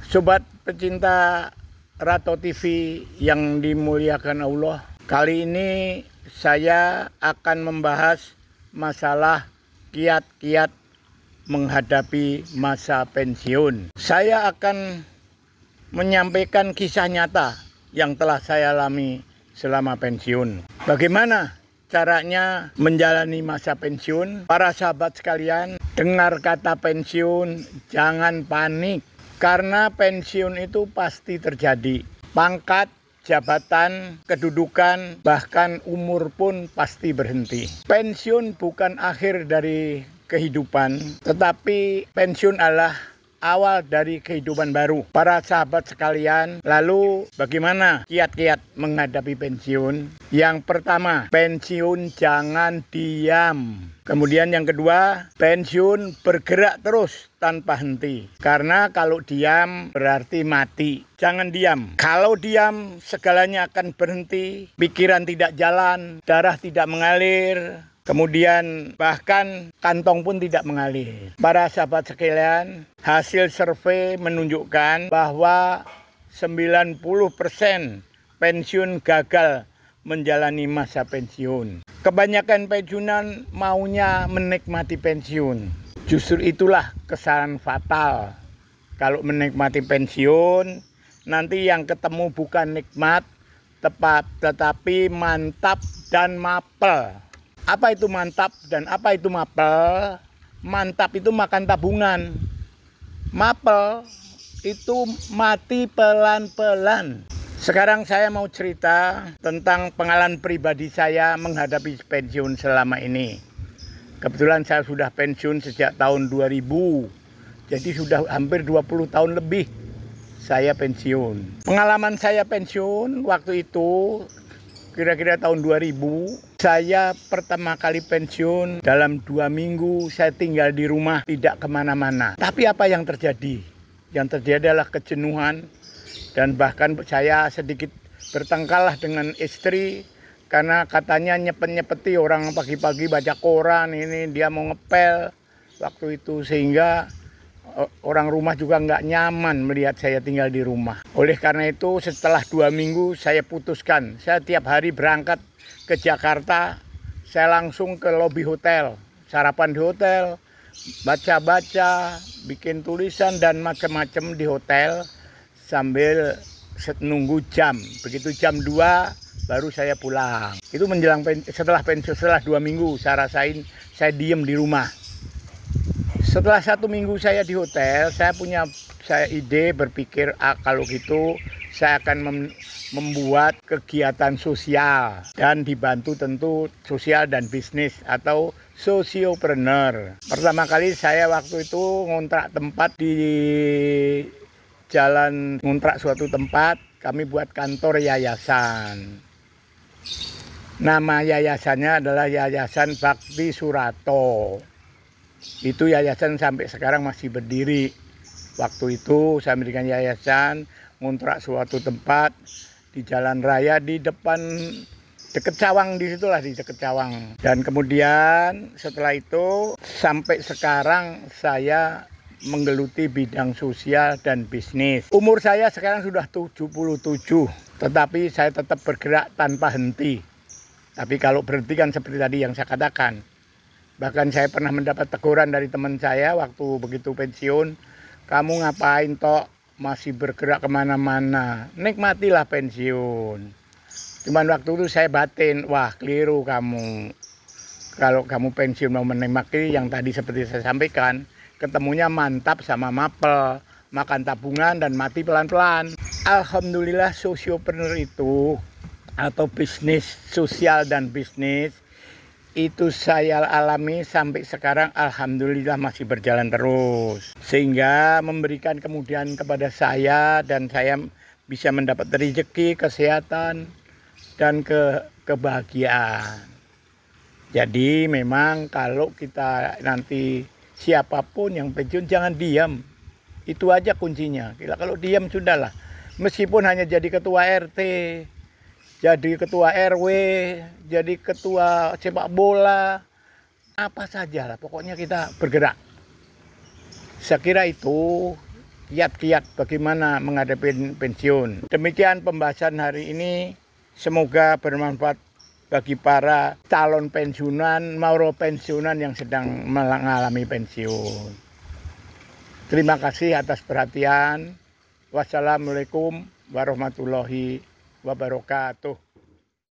Sobat pecinta Rato TV yang dimuliakan Allah, kali ini saya akan membahas masalah kiat-kiat menghadapi masa pensiun. Saya akan menyampaikan kisah nyata yang telah saya alami selama pensiun. Bagaimana caranya menjalani masa pensiun? Para sahabat sekalian, dengar kata pensiun, jangan panik. Karena pensiun itu pasti terjadi. Pangkat, jabatan, kedudukan, bahkan umur pun pasti berhenti. Pensiun bukan akhir dari kehidupan, tetapi pensiun adalah awal dari kehidupan baru. Para sahabat sekalian, lalu bagaimana kiat-kiat menghadapi pensiun? Yang pertama, pensiun jangan diam. Kemudian yang kedua, pensiun bergerak terus tanpa henti. Karena kalau diam berarti mati. Jangan diam. Kalau diam segalanya akan berhenti, pikiran tidak jalan, darah tidak mengalir, kemudian bahkan kantong pun tidak mengalir. Para sahabat sekalian, hasil survei menunjukkan bahwa 90% pensiun gagal menjalani masa pensiun. Kebanyakan pensiunan maunya menikmati pensiun. Justru itulah kesalahan fatal. Kalau menikmati pensiun, nanti yang ketemu bukan nikmat, tetapi mantap dan mapel. Apa itu mantap dan apa itu mapel? Mantap itu makan tabungan. Mapel itu mati pelan-pelan. Sekarang saya mau cerita tentang pengalaman pribadi saya menghadapi pensiun selama ini. Kebetulan saya sudah pensiun sejak tahun 2000. Jadi sudah hampir 20 tahun lebih saya pensiun. Pengalaman saya pensiun waktu itu kira-kira tahun 2000, saya pertama kali pensiun dalam 2 minggu saya tinggal di rumah, tidak kemana-mana. Tapi apa yang terjadi? Yang terjadi adalah kejenuhan dan bahkan saya sedikit bertengkarlah dengan istri karena katanya nyepet-nyepeti orang pagi-pagi baca koran, ini dia mau ngepel waktu itu, sehingga orang rumah juga nggak nyaman melihat saya tinggal di rumah. Oleh karena itu setelah 2 minggu saya putuskan, saya tiap hari berangkat ke Jakarta, saya langsung ke lobi hotel, sarapan di hotel, baca-baca, bikin tulisan dan macam-macam di hotel sambil nunggu jam. Begitu jam 2 baru saya pulang. Itu menjelang setelah pensiun, setelah 2 minggu saya rasain saya diem di rumah. Setelah 1 minggu saya di hotel, saya ide berpikir, kalau gitu saya akan membuat kegiatan sosial dan dibantu tentu sosial dan bisnis atau sosiopreneur. Pertama kali saya waktu itu ngontrak tempat di jalan, ngontrak suatu tempat, kami buat kantor yayasan. Nama yayasannya adalah Yayasan Bakti Surato. Itu yayasan sampai sekarang masih berdiri. Waktu itu saya mendirikan yayasan, ngontrak suatu tempat di jalan raya di depan deket Cawang, di situlah di deket Cawang. Dan kemudian setelah itu sampai sekarang saya menggeluti bidang sosial dan bisnis. Umur saya sekarang sudah 77, tetapi saya tetap bergerak tanpa henti. Tapi kalau berhenti kan seperti tadi yang saya katakan. Bahkan saya pernah mendapat teguran dari teman saya waktu begitu pensiun, kamu ngapain tok masih bergerak kemana-mana, nikmatilah pensiun. Cuman waktu itu saya batin, wah keliru kamu. Kalau kamu pensiun mau menikmati yang tadi seperti saya sampaikan, ketemunya mantap sama mapel, makan tabungan dan mati pelan-pelan. Alhamdulillah sosiopreneur itu atau bisnis sosial dan bisnis itu saya alami sampai sekarang, alhamdulillah masih berjalan terus. Sehingga memberikan kemudahan kepada saya dan saya bisa mendapat rezeki, kesehatan dan kebahagiaan. Jadi memang kalau kita nanti siapapun yang pensiun jangan diam. Itu aja kuncinya. Kalau diam sudahlah. Meskipun hanya jadi ketua RT, jadi ketua RW, jadi ketua sepak bola, apa saja lah. Pokoknya kita bergerak. Saya kira itu kiat-kiat bagaimana menghadapi pensiun. Demikian pembahasan hari ini, semoga bermanfaat bagi para calon pensiunan, mauro pensiunan yang sedang mengalami pensiun. Terima kasih atas perhatian. Wassalamualaikum warahmatullahi wabarakatuh.